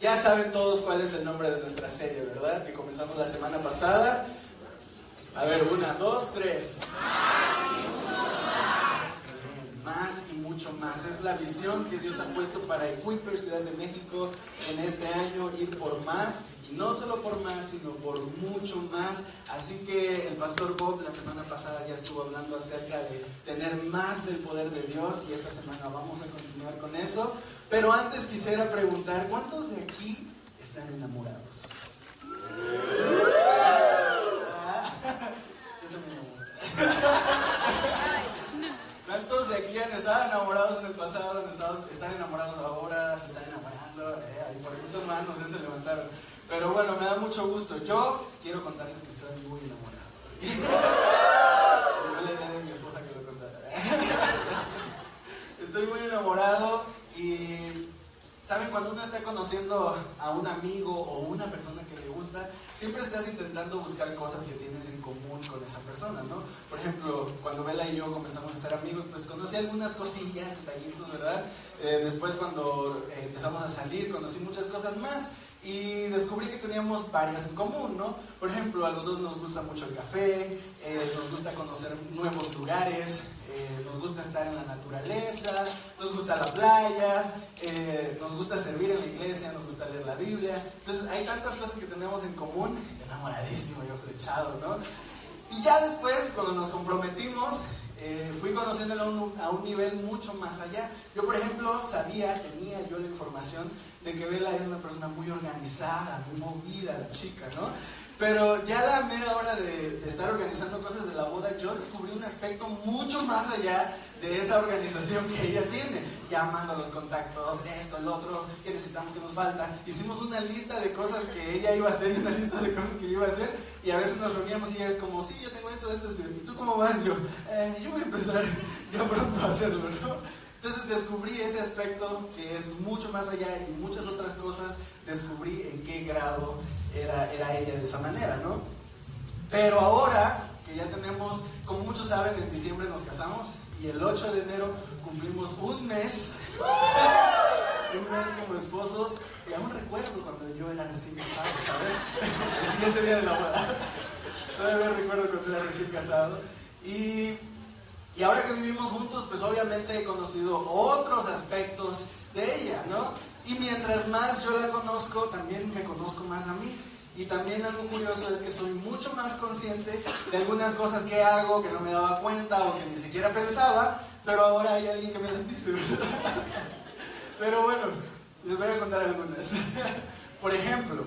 Ya saben todos cuál es el nombre de nuestra serie, ¿verdad? Que comenzamos la semana pasada. A ver, 1, 2, 3. Más y mucho más. Es la visión que Dios ha puesto para Equiper Ciudad de México en este año, ir por más. Y no solo por más, sino por mucho más. Así que el pastor Bob la semana pasada ya estuvo hablando acerca de tener más del poder de Dios. Y esta semana vamos a continuar con eso. Pero antes quisiera preguntar, ¿cuántos de aquí están enamorados? Yo también enamorado. ¿Cuántos de aquí han estado enamorados en el pasado, están enamorados ahora, se están enamorando? Ahí por muchas manos se levantaron. Pero bueno, me da mucho gusto. Yo quiero contarles que estoy muy enamorado. No le diré a mi esposa que lo contara. Estoy muy enamorado y ¿saben? Cuando uno está conociendo a un amigo o una persona que le gusta, siempre estás intentando buscar cosas que tienes en común con esa persona, ¿no? Por ejemplo, cuando Bella y yo comenzamos a ser amigos, pues conocí algunas cosillas, detallitos, ¿verdad? Después cuando empezamos a salir, conocí muchas cosas más y descubrí que teníamos varias en común, ¿no? Por ejemplo, a los dos nos gusta mucho el café, nos gusta conocer nuevos lugares, nos gusta estar en la naturaleza, nos gusta la playa, nos gusta servir en la iglesia, nos gusta leer la Biblia. Entonces hay tantas cosas que tenemos en común. Enamoradísimo, yo flechado, ¿no? Y ya después, cuando nos comprometimos, fui conociéndolo a un nivel mucho más allá. Yo, por ejemplo, tenía yo la información de que Bella es una persona muy organizada, muy movida, la chica, ¿no? Pero ya a la mera hora de estar organizando cosas de la boda, yo descubrí un aspecto mucho más allá de esa organización que ella tiene. Llamando a los contactos, esto, el otro, qué necesitamos, qué nos falta. Hicimos una lista de cosas que ella iba a hacer y una lista de cosas que yo iba a hacer. Y a veces nos reuníamos y ella es como, sí, yo tengo esto, ¿y tú cómo vas? Yo voy a empezar ya pronto a hacerlo, ¿no? Entonces descubrí ese aspecto que es mucho más allá y muchas otras cosas descubrí en qué grado era ella de esa manera, ¿no? Pero ahora que ya tenemos, como muchos saben, en diciembre nos casamos y el 8 de enero cumplimos un mes como esposos y aún recuerdo cuando yo era recién casado, ¿sabes? El siguiente día de la boda. Todavía recuerdo cuando era recién casado y ahora que vivimos juntos, pues obviamente he conocido otros aspectos de ella, ¿no? Y mientras más yo la conozco, también me conozco más a mí. Y también algo curioso es que soy mucho más consciente de algunas cosas que hago, que no me daba cuenta o que ni siquiera pensaba, pero ahora hay alguien que me las dice, ¿verdad? Pero bueno, les voy a contar algunas. Por ejemplo,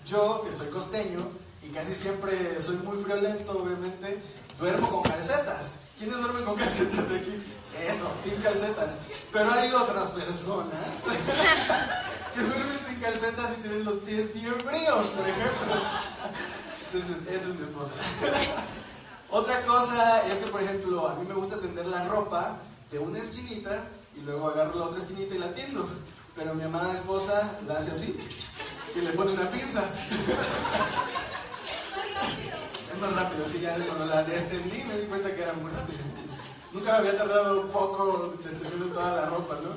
yo que soy costeño y casi siempre soy muy friolento, obviamente, duermo con calcetas. ¿Quiénes duermen con calcetas de aquí? Eso, team calcetas. Pero hay otras personas que duermen sin calcetas y tienen los pies bien fríos, por ejemplo. Entonces, esa es mi esposa. Otra cosa es que, por ejemplo, a mí me gusta tender la ropa de una esquinita y luego agarro la otra esquinita y la tiendo. Pero mi amada esposa la hace así y le pone una pinza. Es más rápido, sí, ya cuando la extendí me di cuenta que era muy rápido. Nunca me había tardado un poco extendiendo toda la ropa, ¿no?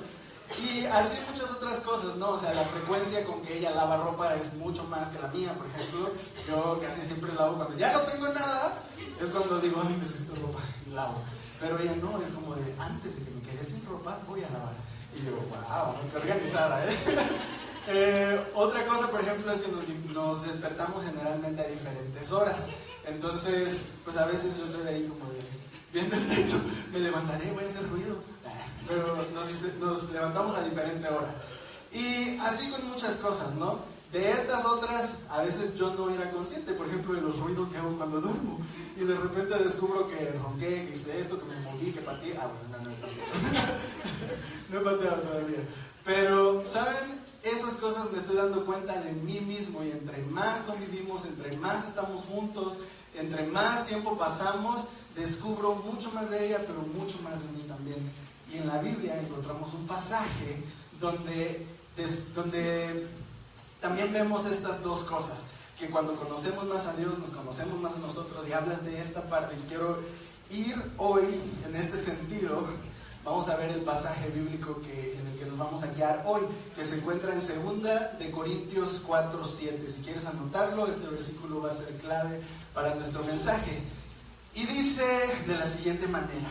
Y así muchas otras cosas, ¿no? O sea, la frecuencia con que ella lava ropa es mucho más que la mía, por ejemplo. Yo casi siempre lavo cuando ya no tengo nada, es cuando digo, ay, necesito ropa, y lavo. Pero ella no, es como de, antes de que me quede sin ropa, voy a lavar. Y yo, wow, qué organizada, otra cosa, por ejemplo, es que nos despertamos generalmente a diferentes horas. Entonces, pues a veces yo estoy ahí como de, viendo el techo, me levantaré, voy a hacer ruido. Pero nos levantamos a diferente hora. Y así con muchas cosas, ¿no? De estas otras, a veces yo no era consciente, por ejemplo, de los ruidos que hago cuando duermo. Y de repente descubro que ronqué, que hice esto, que me moví, que pateé. Bueno, no he pateado. No he pateado todavía. Pero, ¿saben? Esas cosas me estoy dando cuenta de mí mismo. Y entre más convivimos, entre más estamos juntos, entre más tiempo pasamos, descubro mucho más de ella, pero mucho más de mí también. Y en la Biblia encontramos un pasaje donde también vemos estas dos cosas, que cuando conocemos más a Dios, nos conocemos más a nosotros, y hablas de esta parte. Y quiero ir hoy en este sentido vamos a ver el pasaje bíblico en el que nos vamos a guiar hoy, que se encuentra en 2 de Corintios 4:7. Si quieres anotarlo, este versículo va a ser clave para nuestro mensaje. Y dice de la siguiente manera: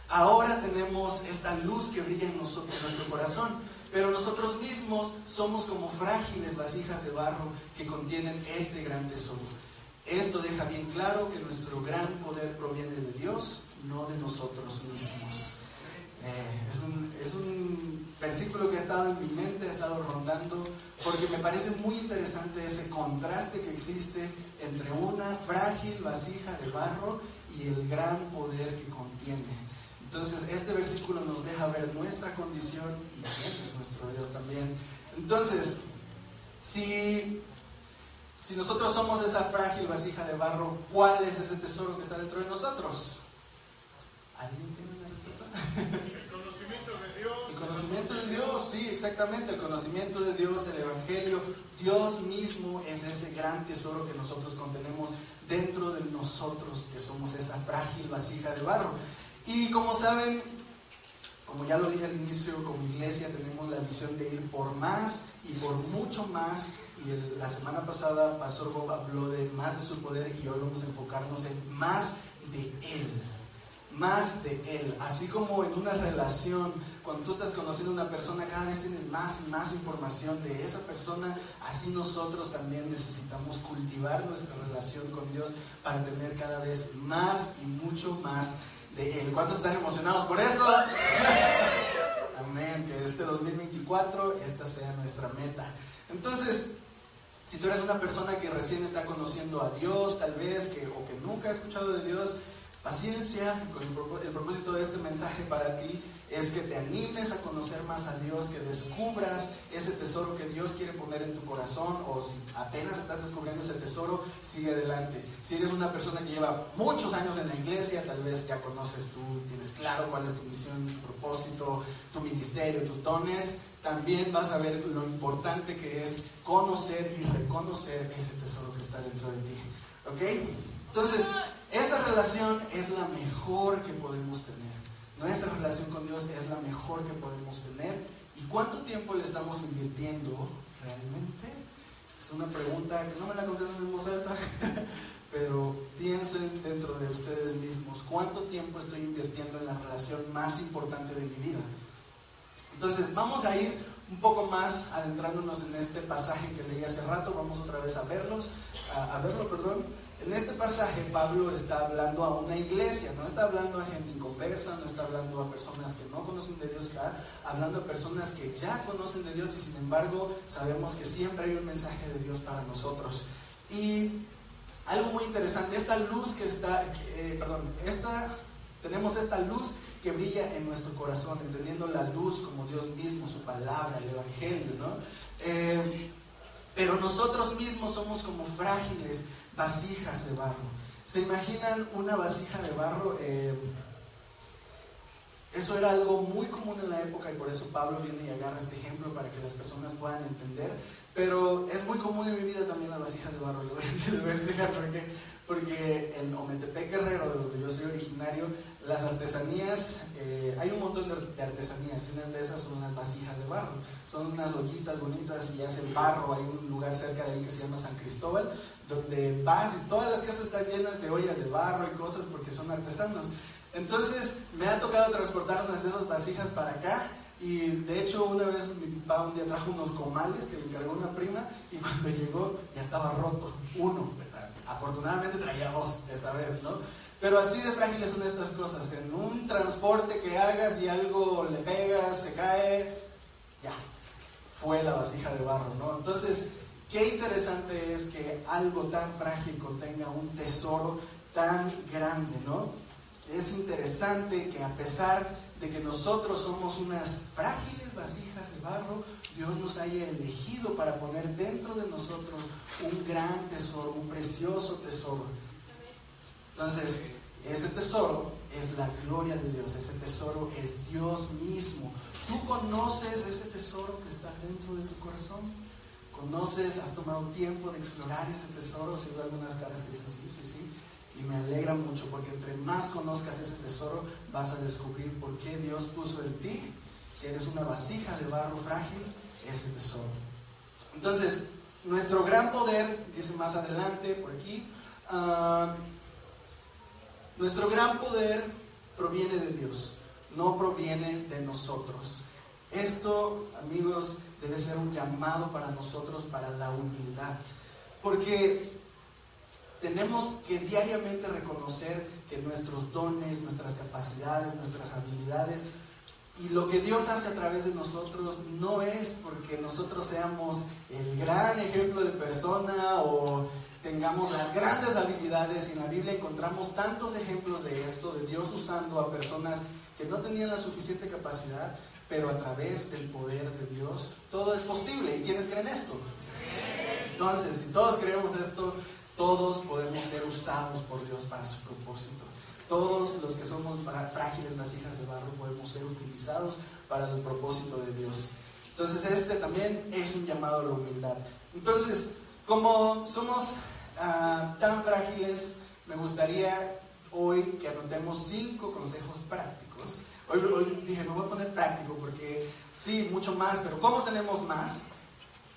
ahora tenemos esta luz que brilla en nosotros, en nuestro corazón, pero nosotros mismos somos como frágiles vasijas de barro que contienen este gran tesoro. Esto deja bien claro que nuestro gran poder proviene de Dios, no de nosotros mismos. Es un versículo que ha estado en mi mente, ha estado rondando, porque me parece muy interesante ese contraste que existe entre una frágil vasija de barro y el gran poder que contiene. Entonces, este versículo nos deja ver nuestra condición y quién es nuestro Dios también. Entonces, si nosotros somos esa frágil vasija de barro, ¿cuál es ese tesoro que está dentro de nosotros? ¿Alguien tiene una respuesta? El conocimiento de Dios. El conocimiento de Dios, sí, exactamente. El conocimiento de Dios, el Evangelio. Dios mismo es ese gran tesoro que nosotros contenemos dentro de nosotros, que somos esa frágil vasija de barro. Y como saben, como ya lo dije al inicio, como iglesia tenemos la visión de ir por más y por mucho más. Y la semana pasada Pastor Bob habló de más de su poder, y hoy vamos a enfocarnos en más de Él. Más de Él. Así como en una relación, cuando tú estás conociendo a una persona, cada vez tienes más y más información de esa persona. Así nosotros también necesitamos cultivar nuestra relación con Dios para tener cada vez más y mucho más de Él. ¿Cuántos están emocionados por eso? Amén. Que este 2024 esta sea nuestra meta. Entonces, si tú eres una persona que recién está conociendo a Dios, tal vez, o que nunca ha escuchado de Dios, paciencia. El propósito de este mensaje para ti es que te animes a conocer más a Dios, que descubras ese tesoro que Dios quiere poner en tu corazón, o si apenas estás descubriendo ese tesoro, sigue adelante. Si eres una persona que lleva muchos años en la iglesia, tal vez ya conoces tú, tienes claro cuál es tu misión, tu propósito, tu ministerio, tus dones, también vas a ver lo importante que es conocer y reconocer ese tesoro que está dentro de ti. ¿Ok? Entonces, esta relación es la mejor que podemos tener. Nuestra relación con Dios es la mejor que podemos tener. ¿Y cuánto tiempo le estamos invirtiendo realmente? Es una pregunta que no me la contestan en voz alta, pero piensen dentro de ustedes mismos, ¿cuánto tiempo estoy invirtiendo en la relación más importante de mi vida? Entonces, vamos a ir un poco más adentrándonos en este pasaje que leí hace rato. Vamos otra vez a verlo. En este pasaje Pablo está hablando a una iglesia, no está hablando a gente inconversa, no está hablando a personas que no conocen de Dios, está hablando a personas que ya conocen de Dios, y sin embargo sabemos que siempre hay un mensaje de Dios para nosotros. Y algo muy interesante, tenemos esta luz que brilla en nuestro corazón, entendiendo la luz como Dios mismo, su palabra, el Evangelio, ¿no? Pero nosotros mismos somos como frágiles vasijas de barro. ¿Se imaginan una vasija de barro? Eso era algo muy común en la época, y por eso Pablo viene y agarra este ejemplo para que las personas puedan entender. Pero es muy común en mi vida también la vasija de barro. Le voy a explicar por qué. Porque en Ometepec, Guerrero, de donde yo soy originario, las artesanías, hay un montón de artesanías, y unas de esas son unas vasijas de barro. Son unas ollitas bonitas y hacen barro. Hay un lugar cerca de ahí que se llama San Cristóbal, donde vas y todas las casas están llenas de ollas de barro y cosas, porque son artesanos. Entonces me ha tocado transportar unas de esas vasijas para acá. Y de hecho una vez mi papá un día trajo unos comales que le encargó una prima, y cuando llegó ya estaba roto uno, ¿verdad? Afortunadamente traía dos esa vez, ¿no? Pero así de frágiles son estas cosas. En un transporte que hagas y algo le pegas, se cae, ya, fue la vasija de barro, ¿no? Entonces, qué interesante es que algo tan frágil contenga un tesoro tan grande, ¿no? Es interesante que a pesar de que nosotros somos unas frágiles vasijas de barro, Dios nos haya elegido para poner dentro de nosotros un gran tesoro, un precioso tesoro. Entonces, ese tesoro es la gloria de Dios, ese tesoro es Dios mismo. ¿Tú conoces ese tesoro que está dentro de tu corazón? ¿Conoces, has tomado tiempo de explorar ese tesoro? Si veo algunas caras que dicen sí. Y me alegra mucho porque entre más conozcas ese tesoro, vas a descubrir por qué Dios puso en ti, que eres una vasija de barro frágil, ese tesoro. Entonces, nuestro gran poder, dice más adelante por aquí, nuestro gran poder proviene de Dios, no proviene de nosotros. Esto, amigos, debe ser un llamado para nosotros, para la humildad, porque tenemos que diariamente reconocer que nuestros dones, nuestras capacidades, nuestras habilidades y lo que Dios hace a través de nosotros no es porque nosotros seamos el gran ejemplo de persona o tengamos las grandes habilidades. Y en la Biblia encontramos tantos ejemplos de esto, de Dios usando a personas que no tenían la suficiente capacidad, pero a través del poder de Dios todo es posible. ¿Y quiénes creen esto? Entonces, si todos creemos esto, todos podemos ser usados por Dios para su propósito. Todos los que somos frágiles vasijas de barro podemos ser utilizados para el propósito de Dios. Entonces este también es un llamado a la humildad. Entonces, como somos tan frágiles, me gustaría hoy que anotemos 5 consejos prácticos. Hoy dije, me voy a poner práctico porque sí, mucho más, pero ¿cómo tenemos más?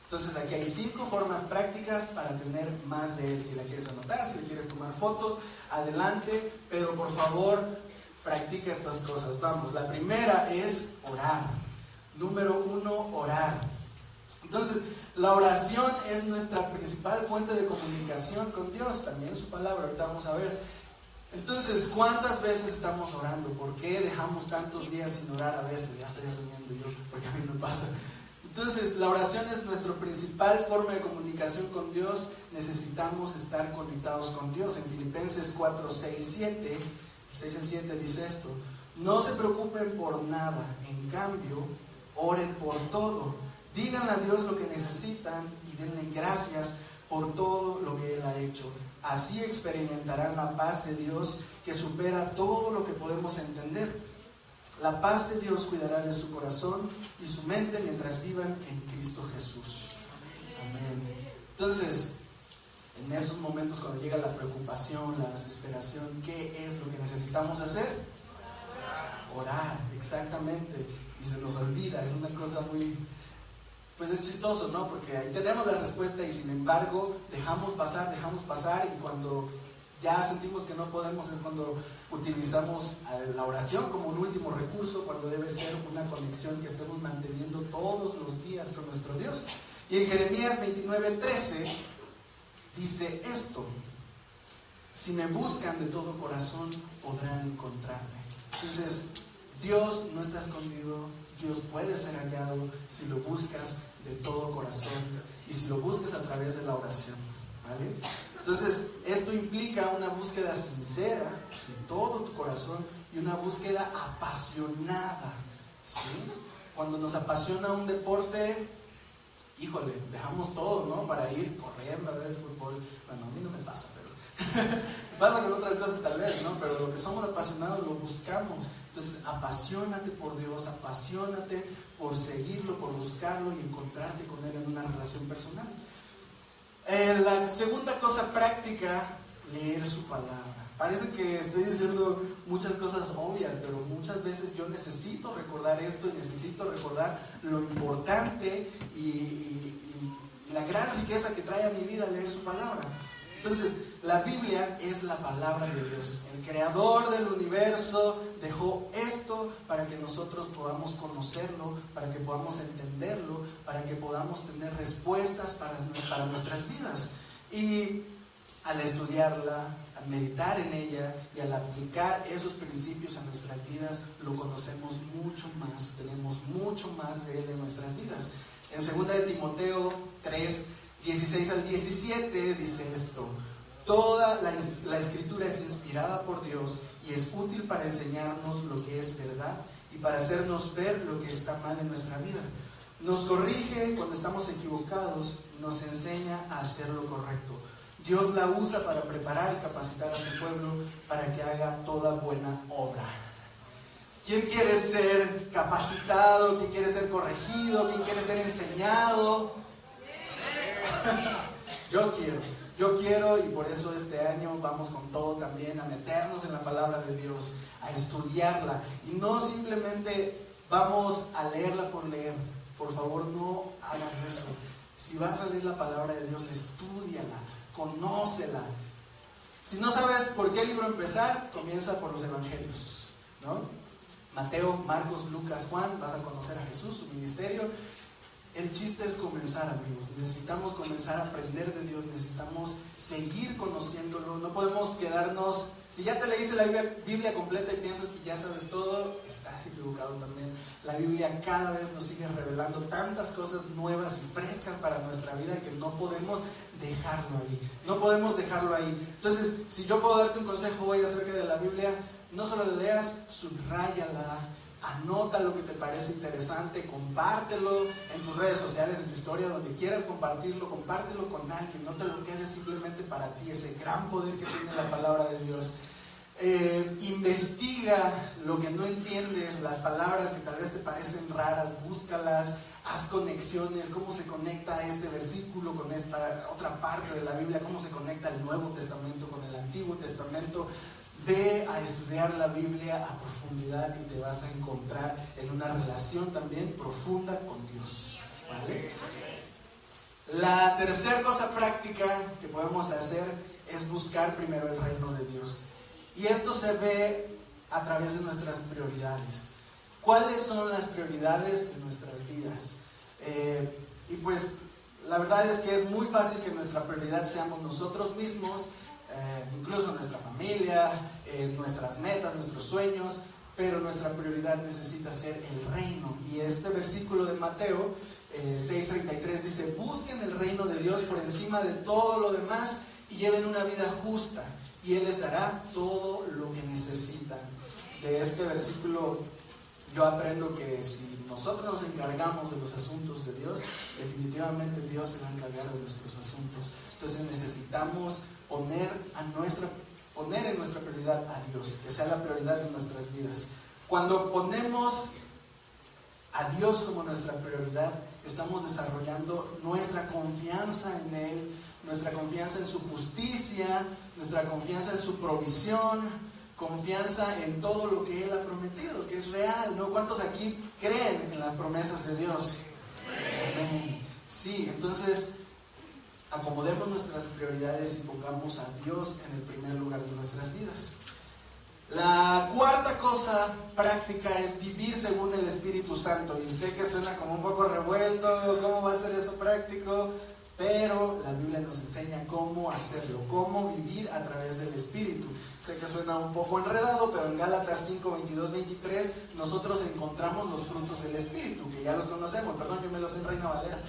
Entonces aquí hay 5 formas prácticas para tener más de él. Si la quieres anotar, si le quieres tomar fotos, adelante, pero por favor practica estas cosas. Vamos, la primera es orar. Número 1, orar. Entonces, la oración es nuestra principal fuente de comunicación con Dios, también su palabra, ahorita vamos a ver. Entonces, ¿cuántas veces estamos orando? ¿Por qué dejamos tantos días sin orar a veces? Ya estoy asumiendo yo, porque a mí me pasa. Entonces, la oración es nuestra principal forma de comunicación con Dios. Necesitamos estar conectados con Dios. En Filipenses 4, 6, 7, 6 al 7 dice esto: no se preocupen por nada, en cambio, oren por todo. Díganle a Dios lo que necesitan y denle gracias por todo lo que Él ha hecho. Así experimentarán la paz de Dios que supera todo lo que podemos entender. La paz de Dios cuidará de su corazón y su mente mientras vivan en Cristo Jesús. Amén. Entonces, en esos momentos cuando llega la preocupación, la desesperación, ¿qué es lo que necesitamos hacer? Orar, exactamente. Y se nos olvida, es una cosa muy... Pues es chistoso, ¿no? Porque ahí tenemos la respuesta y sin embargo dejamos pasar y cuando ya sentimos que no podemos es cuando utilizamos la oración como un último recurso, cuando debe ser una conexión que estemos manteniendo todos los días con nuestro Dios. Y en Jeremías 29:13 dice esto: si me buscan de todo corazón podrán encontrarme. Entonces, Dios no está escondido, Dios puede ser hallado si lo buscas de todo corazón y si lo buscas a través de la oración, ¿vale? Entonces, esto implica una búsqueda sincera de todo tu corazón y una búsqueda apasionada, ¿sí? Cuando nos apasiona un deporte, híjole, dejamos todo, ¿no? Para ir corriendo a ver el fútbol. Bueno, a mí no me pasa, pero me pasa con otras cosas tal vez, ¿no? Pero lo que somos apasionados lo buscamos. Entonces, apasionate por Dios, apasionate por seguirlo, por buscarlo y encontrarte con Él en una relación personal. La segunda cosa práctica, leer su palabra. Parece que estoy diciendo muchas cosas obvias, pero muchas veces yo necesito recordar esto y necesito recordar lo importante y la gran riqueza que trae a mi vida leer su palabra. Entonces, la Biblia es la palabra de Dios. El creador del universo dejó esto para que nosotros podamos conocerlo, para que podamos entenderlo, para que podamos tener respuestas para nuestras vidas. Y al estudiarla, al meditar en ella y al aplicar esos principios a nuestras vidas, lo conocemos mucho más, tenemos mucho más de Él en nuestras vidas. En 2 de Timoteo 3, 16 al 17 dice esto: toda la escritura es inspirada por Dios y es útil para enseñarnos lo que es verdad y para hacernos ver lo que está mal en nuestra vida. Nos corrige cuando estamos equivocados y nos enseña a hacer lo correcto. Dios la usa para preparar y capacitar a su pueblo para que haga toda buena obra. ¿Quién quiere ser capacitado? ¿Quién quiere ser corregido? ¿Quién quiere ser enseñado? Yo quiero, y por eso este año vamos con todo también a meternos en la palabra de Dios, a estudiarla, y no simplemente vamos a leerla por leer. Por favor, no hagas eso. Si vas a leer la palabra de Dios, estúdiala, conócela. Si no sabes por qué libro empezar, comienza por los evangelios, ¿no? Mateo, Marcos, Lucas, Juan, vas a conocer a Jesús, su ministerio. El chiste es comenzar, amigos. Necesitamos comenzar a aprender de Dios, necesitamos seguir conociéndolo. No podemos quedarnos, si ya te leíste la Biblia completa y piensas que ya sabes todo, estás equivocado también. La Biblia cada vez nos sigue revelando tantas cosas nuevas y frescas para nuestra vida que no podemos dejarlo ahí. No podemos dejarlo ahí. Entonces, si yo puedo darte un consejo hoy acerca de la Biblia, no solo la leas, subráyala, anota lo que te parece interesante, compártelo en tus redes sociales, en tu historia, donde quieras compartirlo, compártelo con alguien, no te lo quedes simplemente para ti, ese gran poder que tiene la palabra de Dios. Investiga lo que no entiendes, las palabras que tal vez te parecen raras, búscalas, haz conexiones, cómo se conecta este versículo con esta otra parte de la Biblia, cómo se conecta el Nuevo Testamento con el Antiguo Testamento. Ve a estudiar la Biblia a profundidad y te vas a encontrar en una relación también profunda con Dios, ¿vale? La tercera cosa práctica que podemos hacer es buscar primero el reino de Dios. Y esto se ve a través de nuestras prioridades. ¿Cuáles son las prioridades de nuestras vidas? Y pues la verdad es que es muy fácil que nuestra prioridad seamos nosotros mismos, incluso nuestra familia, nuestras metas, nuestros sueños, pero nuestra prioridad necesita ser el reino. Y este versículo de Mateo 6:33 dice: busquen el reino de Dios por encima de todo lo demás y lleven una vida justa, y Él les dará todo lo que necesitan. De este versículo yo aprendo que si nosotros nos encargamos de los asuntos de Dios, definitivamente Dios se va a encargar de nuestros asuntos. Entonces necesitamos poner en nuestra prioridad a Dios, que sea la prioridad de nuestras vidas. Cuando ponemos a Dios como nuestra prioridad, estamos desarrollando nuestra confianza en Él, nuestra confianza en su justicia, nuestra confianza en su provisión, confianza en todo lo que Él ha prometido, que es real, ¿no? ¿Cuántos aquí creen en las promesas de Dios? Amén. Sí, entonces acomodemos nuestras prioridades y pongamos a Dios en el primer lugar de nuestras vidas. La cuarta cosa práctica es vivir según el Espíritu Santo. Y sé que suena como un poco revuelto, ¿cómo va a ser eso práctico? Pero la Biblia nos enseña cómo hacerlo, cómo vivir a través del Espíritu. Sé que suena un poco enredado, pero en Gálatas 5, 22, 23 nosotros encontramos los frutos del Espíritu, que ya los conocemos. Perdón, yo me los sé en Reina Valera,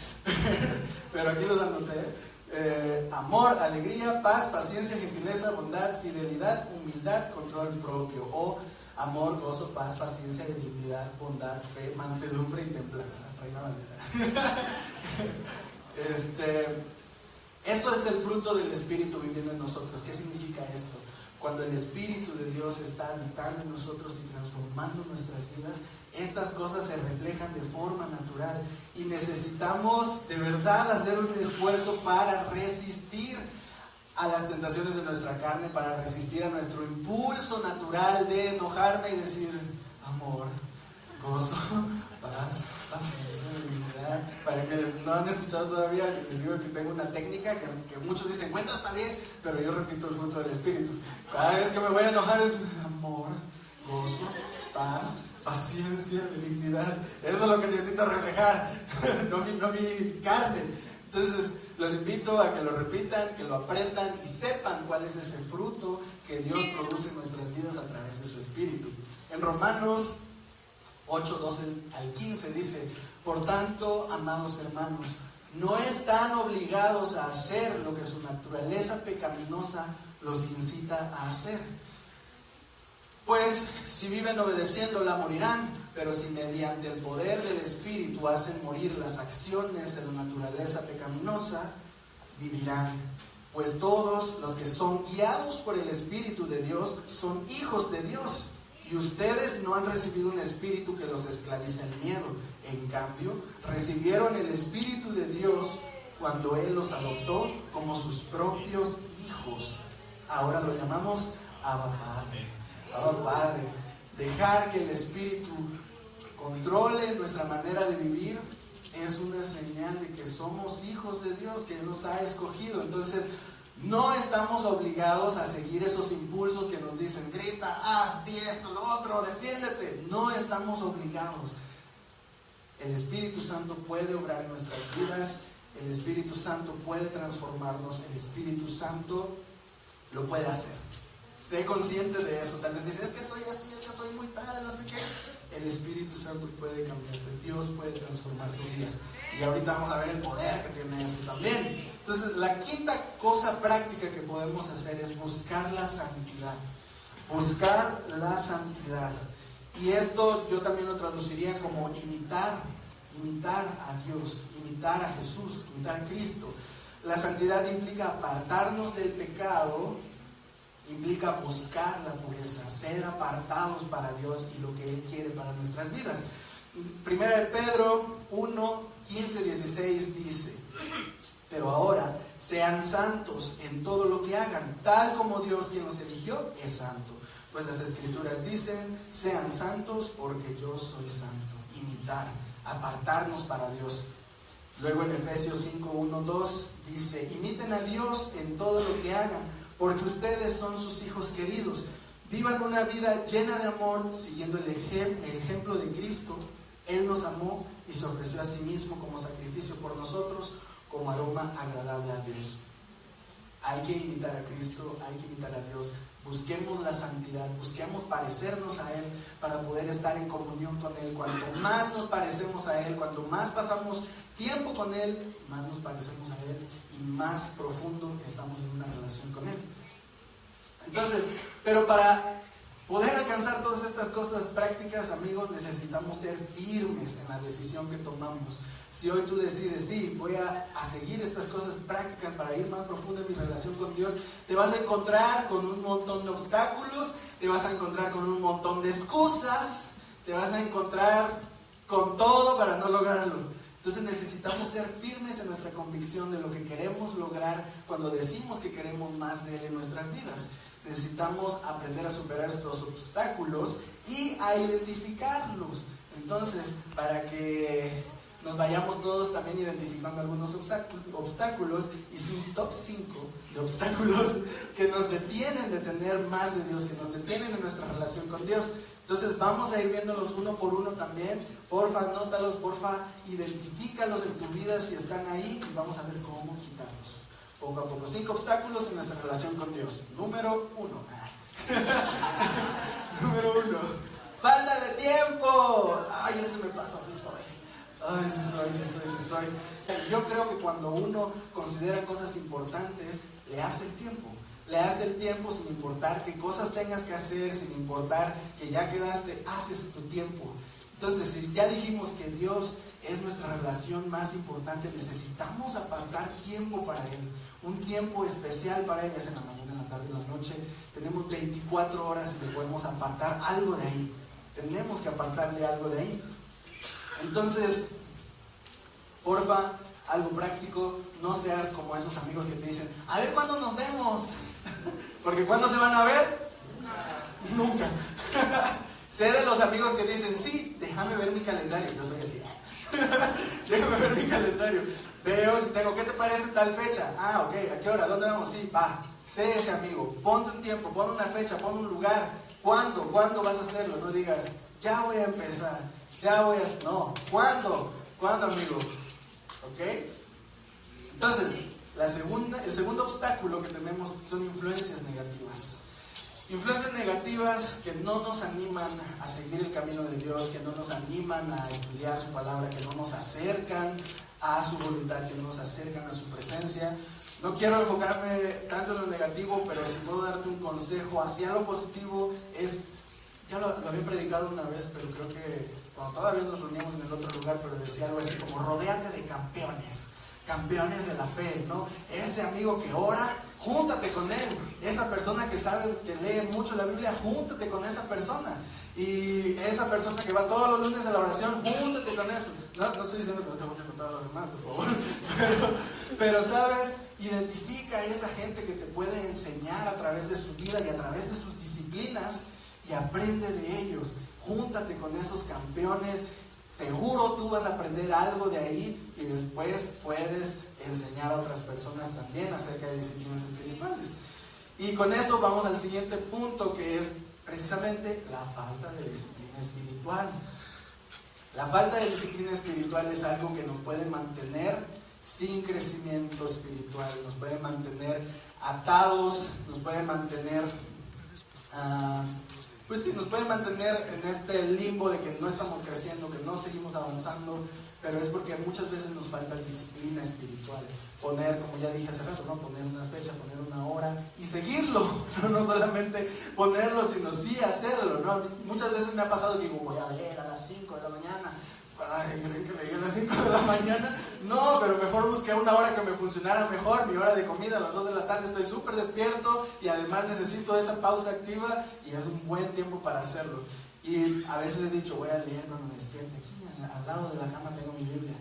pero aquí los anoté. Amor, alegría, paz, paciencia, gentileza, bondad, fidelidad, humildad, control propio. O amor, gozo, paz, paciencia, benignidad, bondad, fe, mansedumbre y templanza. Reina Valera. Eso es el fruto del Espíritu viviendo en nosotros. ¿Qué significa esto? Cuando el Espíritu de Dios está habitando en nosotros y transformando nuestras vidas, estas cosas se reflejan de forma natural y necesitamos de verdad hacer un esfuerzo para resistir a las tentaciones de nuestra carne, para resistir a nuestro impulso natural de enojarme y decir amor, gozo, paz, paciencia, benignidad. Para que no han escuchado todavía, les digo que tengo una técnica que muchos dicen, cuenta esta vez, pero yo repito el fruto del Espíritu. Cada vez que me voy a enojar es amor, gozo, paz, paciencia, benignidad. Eso es lo que necesito reflejar, no mi carne. Entonces los invito a que lo repitan, que lo aprendan y sepan cuál es ese fruto que Dios produce en nuestras vidas a través de su Espíritu. En Romanos 8, 12 al 15 dice: por tanto, amados hermanos, no están obligados a hacer lo que su naturaleza pecaminosa los incita a hacer. Pues si viven obedeciéndola morirán, pero si mediante el poder del Espíritu hacen morir las acciones de la naturaleza pecaminosa, vivirán. Pues todos los que son guiados por el Espíritu de Dios son hijos de Dios. Y ustedes no han recibido un espíritu que los esclavice al miedo. En cambio, recibieron el Espíritu de Dios cuando Él los adoptó como sus propios hijos. Ahora lo llamamos Abba Padre. Abba Padre. Dejar que el Espíritu controle nuestra manera de vivir es una señal de que somos hijos de Dios, que Él nos ha escogido. Entonces, no estamos obligados a seguir esos impulsos que nos dicen, grita, haz, di esto, lo otro, defiéndete. No estamos obligados. El Espíritu Santo puede obrar en nuestras vidas, el Espíritu Santo puede transformarnos, el Espíritu Santo lo puede hacer. Sé consciente de eso. Tal vez dices, es que soy así, es que soy muy tal, no sé qué. El Espíritu Santo puede cambiarte, Dios puede transformar tu vida. Y ahorita vamos a ver el poder que tiene eso también. Entonces, la quinta cosa práctica que podemos hacer es buscar la santidad. Buscar la santidad. Y esto yo también lo traduciría como imitar a Dios, imitar a Jesús, imitar a Cristo. La santidad implica apartarnos del pecado, implica buscar la pureza, ser apartados para Dios y lo que Él quiere para nuestras vidas. Primera de Pedro 1, 15, 16 dice, pero ahora sean santos en todo lo que hagan, tal como Dios quien los eligió es santo. Pues las Escrituras dicen, sean santos porque yo soy santo. Imitar, apartarnos para Dios. Luego en Efesios 5, 1, 2 dice, imiten a Dios en todo lo que hagan, porque ustedes son sus hijos queridos. Vivan una vida llena de amor, siguiendo el ejemplo de Cristo. Él nos amó y se ofreció a sí mismo como sacrificio por nosotros, como aroma agradable a Dios. Hay que imitar a Cristo, hay que imitar a Dios. Busquemos la santidad, busquemos parecernos a Él para poder estar en comunión con Él. Cuanto más nos parecemos a Él, cuanto más pasamos tiempo con Él, más nos parecemos a Él y más profundo estamos en una relación con Él. Entonces, pero para poder alcanzar todas estas cosas prácticas, amigos, necesitamos ser firmes en la decisión que tomamos. Si hoy tú decides, sí, voy a seguir estas cosas prácticas para ir más profundo en mi relación con Dios, te vas a encontrar con un montón de obstáculos, te vas a encontrar con un montón de excusas, te vas a encontrar con todo para no lograrlo. Entonces necesitamos ser firmes en nuestra convicción de lo que queremos lograr cuando decimos que queremos más de Él en nuestras vidas. Necesitamos aprender a superar estos obstáculos y a identificarlos. Entonces, para que nos vayamos todos también identificando algunos obstáculos, hice un top 5 de obstáculos que nos detienen de tener más de Dios, que nos detienen en nuestra relación con Dios. Entonces vamos a ir viéndolos uno por uno también. Porfa, anótalos, porfa, identifícalos en tu vida si están ahí y vamos a ver cómo quitarlos. Poco a poco. 5 obstáculos en nuestra relación con Dios. Número 1. Número 1. Falta de tiempo. Ay, ese me pasa, así soy. Ay, sí soy. Yo creo que cuando uno considera cosas importantes, le hace el tiempo. Le hace el tiempo sin importar qué cosas tengas que hacer, sin importar que ya quedaste, haces tu tiempo. Entonces, si ya dijimos que Dios es nuestra relación más importante, necesitamos apartar tiempo para Él. Un tiempo especial para Él, ya sea en la mañana, en la tarde, en la noche. Tenemos 24 horas y le podemos apartar algo de ahí. Tenemos que apartarle algo de ahí. Entonces, porfa, algo práctico, no seas como esos amigos que te dicen, a ver cuándo nos vemos, porque ¿cuándo se van a ver? Nunca. Sé de los amigos que dicen, sí, déjame ver mi calendario. Yo soy así, déjame ver mi calendario. Veo si tengo, ¿qué te parece tal fecha? Ah, ok, ¿a qué hora? ¿Dónde vamos? Sí, va. Sé ese amigo, ponte un tiempo, pon una fecha, pon un lugar. ¿Cuándo vas a hacerlo? No digas, ya voy a empezar. No, ¿cuándo? ¿Cuándo, amigo? ¿Ok? Entonces, el segundo obstáculo que tenemos son influencias negativas. Influencias negativas que no nos animan a seguir el camino de Dios, que no nos animan a estudiar su palabra, que no nos acercan a su voluntad, que no nos acercan a su presencia. No quiero enfocarme tanto en lo negativo, pero si puedo darte un consejo hacia lo positivo es... Ya lo había predicado una vez, pero creo que cuando todavía nos reuníamos en el otro lugar, pero decía algo así como rodéate de campeones de la fe, ¿no? Ese amigo que ora, júntate con él. Esa persona que sabe, que lee mucho la Biblia, júntate con esa persona. Y esa persona que va todos los lunes a la oración, júntate con eso. No estoy diciendo que no te voy a contar a los demás, por favor. Pero sabes, identifica a esa gente que te puede enseñar a través de su vida y a través de sus disciplinas y aprende de ellos. Júntate con esos campeones. Seguro tú vas a aprender algo de ahí y después puedes enseñar a otras personas también acerca de disciplinas espirituales. Y con eso vamos al siguiente punto, que es precisamente la falta de disciplina espiritual. La falta de disciplina espiritual es algo que nos puede mantener sin crecimiento espiritual, nos puede mantener atados, nos puede mantener, nos puede mantener en este limbo de que no estamos creciendo, que no seguimos avanzando, pero es porque muchas veces nos falta disciplina espiritual. Poner, como ya dije hace rato, ¿no? Poner una fecha, poner una hora y seguirlo, no solamente ponerlo, sino sí hacerlo, ¿no? Muchas veces me ha pasado que digo, voy a leer a las 5 de la mañana. Ay, ¿creen que leí a las 5 de la mañana? No, pero mejor busqué una hora que me funcionara mejor. Mi hora de comida a las 2 de la tarde, estoy súper despierto y además necesito esa pausa activa y es un buen tiempo para hacerlo. Y a veces he dicho, voy a leer cuando me despierte. Aquí al lado de la cama tengo mi Biblia.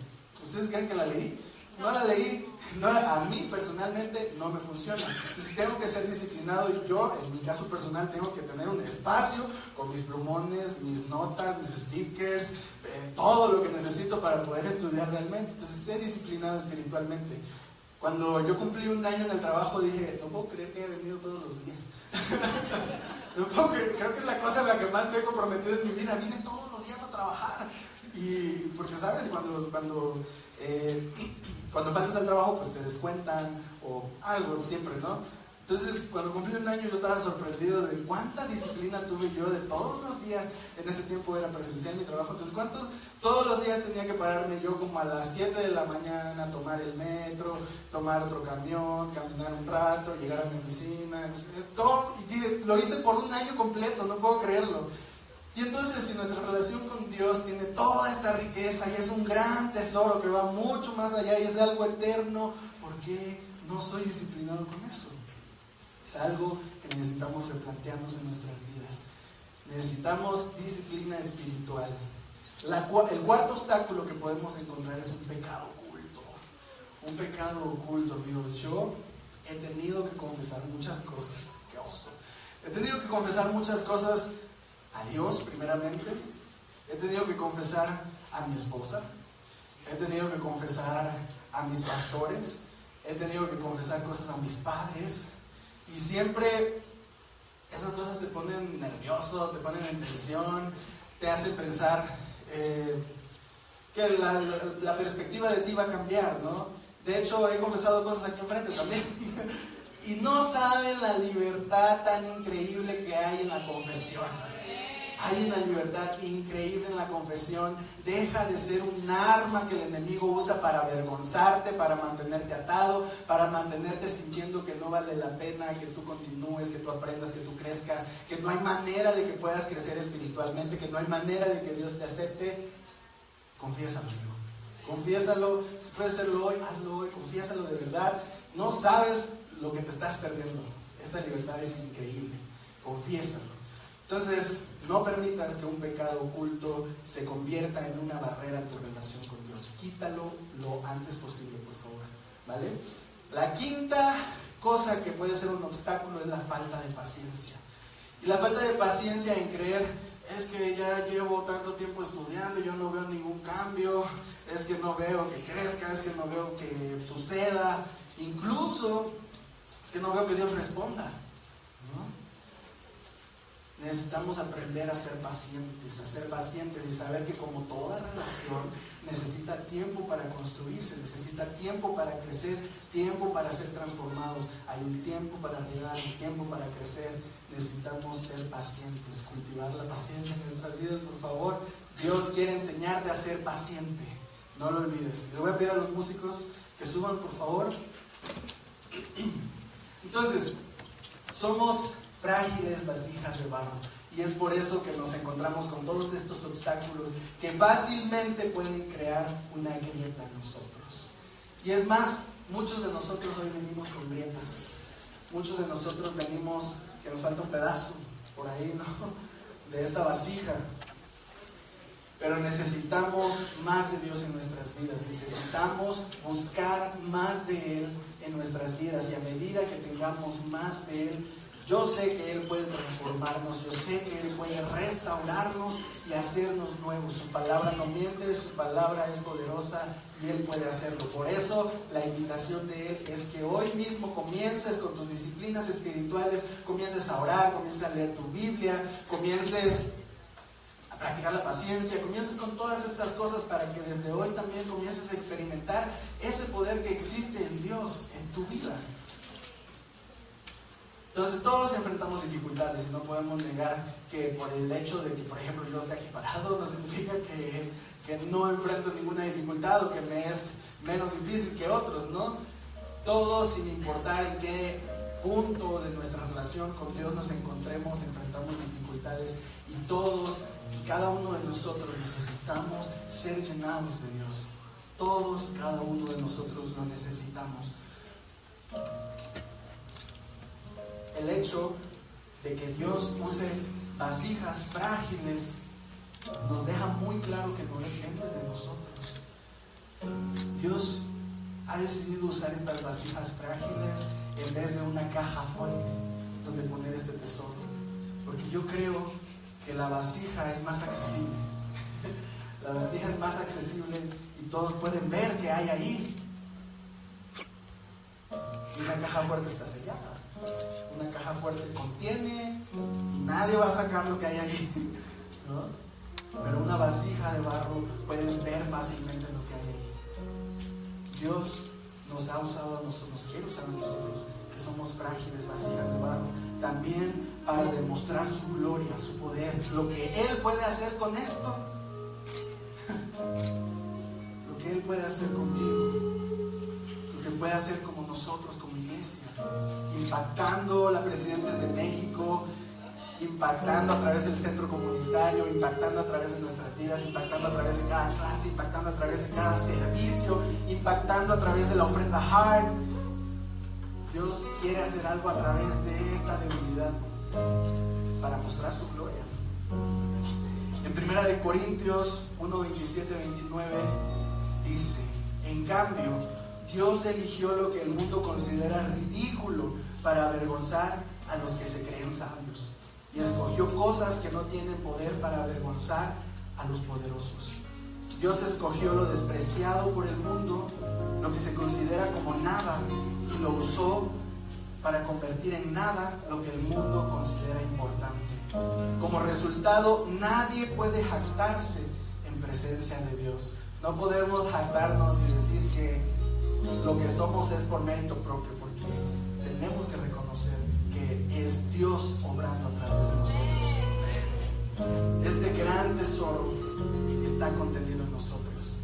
¿Ustedes creen que la leí? No la leí. No, a mí personalmente no me funciona. Entonces tengo que ser disciplinado y yo, en mi caso personal, tengo que tener un espacio con mis plumones, mis notas, mis stickers, todo lo que necesito para poder estudiar realmente. Entonces sé disciplinado espiritualmente. Cuando yo cumplí 1 año en el trabajo dije, no puedo creer que haya venido todos los días. No puedo creer, creo que es la cosa en la que más me he comprometido en mi vida. Vine todos los días a trabajar. Y porque saben, cuando faltas al trabajo pues te descuentan o algo siempre, ¿no? Entonces cuando cumplí 1 año yo estaba sorprendido de cuánta disciplina tuve yo de todos los días. En ese tiempo era presencial mi trabajo, entonces todos los días tenía que pararme yo como a las 7 de la mañana, tomar el metro, tomar otro camión, caminar un rato, llegar a mi oficina, todo, y dije, lo hice por 1 año completo, no puedo creerlo. Y entonces si nuestra relación con Dios tiene toda esta riqueza y es un gran tesoro que va mucho más allá y es algo eterno, ¿por qué no soy disciplinado con eso? Es algo que necesitamos replantearnos en nuestras vidas. Necesitamos disciplina espiritual. El cuarto obstáculo que podemos encontrar es un pecado oculto. Un pecado oculto, amigos. Yo he tenido que confesar muchas cosas. ¡Qué oso! He tenido que confesar muchas cosas a Dios primeramente, he tenido que confesar a mi esposa, he tenido que confesar a mis pastores, he tenido que confesar cosas a mis padres y siempre esas cosas te ponen nervioso, te ponen en tensión, te hacen pensar que la perspectiva de ti va a cambiar, ¿no? De hecho he confesado cosas aquí enfrente también y no saben la libertad tan increíble que hay en la confesión. Hay una libertad increíble en la confesión. Deja de ser un arma que el enemigo usa para avergonzarte, para mantenerte atado, para mantenerte sintiendo que no vale la pena que tú continúes, que tú aprendas, que tú crezcas, que no hay manera de que puedas crecer espiritualmente, que no hay manera de que Dios te acepte. Confiésalo, amigo. Confiésalo. Si puedes hacerlo hoy, hazlo hoy. Confiésalo de verdad. No sabes lo que te estás perdiendo. Esa libertad es increíble. Confiésalo. Entonces, no permitas que un pecado oculto se convierta en una barrera en tu relación con Dios. Quítalo lo antes posible, por favor, ¿vale? La quinta cosa que puede ser un obstáculo es la falta de paciencia. Y la falta de paciencia en creer, es que ya llevo tanto tiempo estudiando y yo no veo ningún cambio, es que no veo que crezca, es que no veo que suceda, incluso es que no veo que Dios responda, ¿no? Necesitamos aprender a ser pacientes y saber que como toda relación necesita tiempo para construirse, necesita tiempo para crecer, tiempo para ser transformados. Hay un tiempo para regar, un tiempo para crecer. Necesitamos ser pacientes, cultivar la paciencia en nuestras vidas, por favor. Dios quiere enseñarte a ser paciente, no lo olvides. Le voy a pedir a los músicos que suban, por favor. Entonces, somos frágiles vasijas de barro y es por eso que nos encontramos con todos estos obstáculos que fácilmente pueden crear una grieta en nosotros. Y es más, muchos de nosotros hoy venimos con grietas, muchos de nosotros venimos que nos falta un pedazo por ahí, ¿no? De esta vasija. Pero necesitamos más de Dios en nuestras vidas, necesitamos buscar más de Él en nuestras vidas, y a medida que tengamos más de Él, yo sé que Él puede transformarnos, yo sé que Él puede restaurarnos y hacernos nuevos. Su palabra no miente, su palabra es poderosa y Él puede hacerlo. Por eso la invitación de Él es que hoy mismo comiences con tus disciplinas espirituales, comiences a orar, comiences a leer tu Biblia, comiences a practicar la paciencia, comiences con todas estas cosas para que desde hoy también comiences a experimentar ese poder que existe en Dios, en tu vida. Entonces todos enfrentamos dificultades y no podemos negar que por el hecho de que, por ejemplo, yo esté aquí parado, no significa que no enfrento ninguna dificultad o que me es menos difícil que otros, ¿no? Todos, sin importar en qué punto de nuestra relación con Dios nos encontremos, enfrentamos dificultades, y todos y cada uno de nosotros necesitamos ser llenados de Dios. Todos, cada uno de nosotros lo necesitamos. El hecho de que Dios use vasijas frágiles nos deja muy claro que no depende de nosotros. Dios ha decidido usar estas vasijas frágiles en vez de una caja fuerte donde poner este tesoro, porque yo creo que la vasija es más accesible. La vasija es más accesible y todos pueden ver qué hay ahí. Y una caja fuerte está sellada. Una caja fuerte contiene y nadie va a sacar lo que hay ahí, ¿no? Pero una vasija de barro puedes ver fácilmente lo que hay ahí. Dios nos ha usado a nosotros, nos quiere usar a nosotros, que somos frágiles vasijas de barro, también para demostrar su gloria, su poder, lo que Él puede hacer con esto, lo que Él puede hacer contigo, lo que puede hacer como nosotros, como iglesia, impactando la Presidentes de México, impactando a través del centro comunitario, impactando a través de nuestras vidas, impactando a través de cada clase, impactando a través de cada servicio, impactando a través de la ofrenda Heart. Dios quiere hacer algo a través de esta debilidad para mostrar su gloria. En 1 Corintios 1, 27, 29 dice: en cambio, Dios eligió lo que el mundo considera ridículo para avergonzar a los que se creen sabios, y escogió cosas que no tienen poder para avergonzar a los poderosos. Dios escogió lo despreciado por el mundo, lo que se considera como nada, y lo usó para convertir en nada lo que el mundo considera importante. Como resultado, nadie puede jactarse en presencia de Dios. No podemos jactarnos y decir que lo que somos es por mérito propio, porque tenemos que reconocer que es Dios obrando a través de nosotros. Este gran tesoro está contenido en nosotros.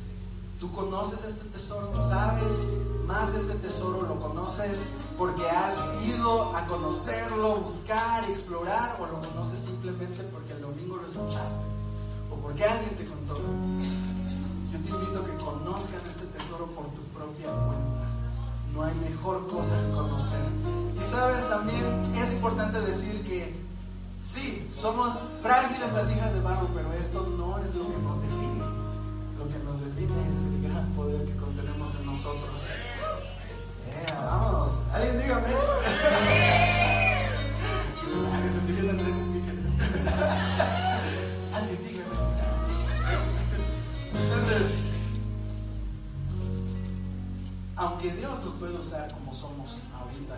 ¿Tú conoces este tesoro? ¿Sabes más de este tesoro? ¿Lo conoces porque has ido a conocerlo, buscar, explorar, o lo conoces simplemente porque el domingo lo escuchaste o porque alguien te contó? Yo te invito a que conozcas este tesoro por tu propia cuenta. No hay mejor cosa que conocer. Y sabes, también es importante decir que sí, somos frágiles vasijas de barro, pero esto no es lo que nos define. Lo que nos define es el gran poder que contenemos en nosotros. Vamos, alguien dígame. Me sentí bien Andrés Speaker. Alguien dígame. Entonces, aunque Dios nos puede usar como somos ahorita,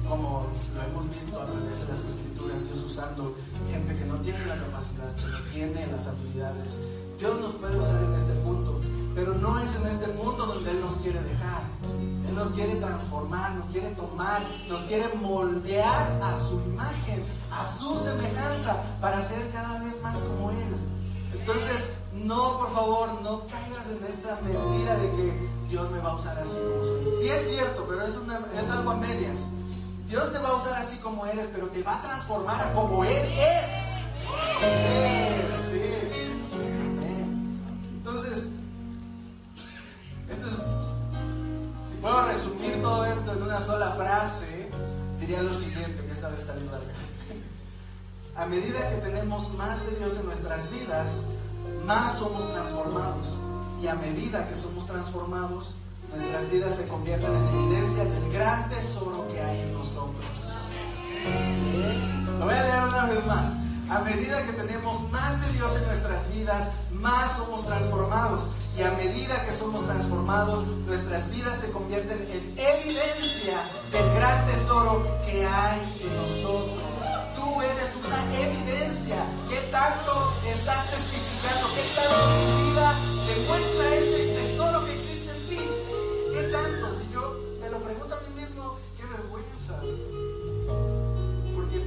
como lo hemos visto a través de las Escrituras, Dios usando gente que no tiene la capacidad, que no tiene las habilidades, Dios nos puede usar en este punto, pero no es en este mundo donde Él nos quiere dejar. Él nos quiere transformar, nos quiere tomar, nos quiere moldear a su imagen, a su semejanza, para ser cada vez más como Él. Entonces, no, por favor, no caigas en esa mentira de que Dios me va a usar así como soy. Sí es cierto, pero es algo a medias. Dios te va a usar así como eres, pero te va a transformar a como Él es. Sí. Entonces, si puedo resumir todo esto en una sola frase, diría lo siguiente, que esta vez está bien larga. A medida que tenemos más de Dios en nuestras vidas, más somos transformados. Y a medida que somos transformados, nuestras vidas se convierten en evidencia del gran tesoro que hay en nosotros. ¿Sí? Lo voy a leer una vez más. A medida que tenemos más de Dios en nuestras vidas, más somos transformados. Y a medida que somos transformados, nuestras vidas se convierten en evidencia del gran tesoro que hay en nosotros. Tú eres una evidencia. ¿Qué tanto estás testificando? ¿Qué tanto tu vida demuestra ese tesoro que existe en ti? ¿Qué tanto? Si yo me lo pregunto a mí mismo, qué vergüenza. Porque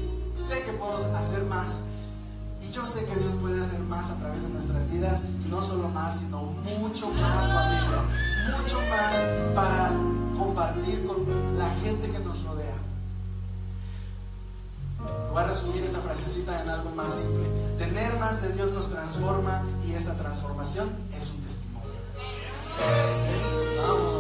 sé que puedo hacer más. Y yo sé que Dios puede hacer más a través de nuestras vidas. Y no solo más, sino mucho más, familia. Mucho más para compartir con la gente que nos rodea. Voy a resumir esa frasecita en algo más simple. Tener más de Dios nos transforma y esa transformación es un testimonio. ¿Sí? Vamos.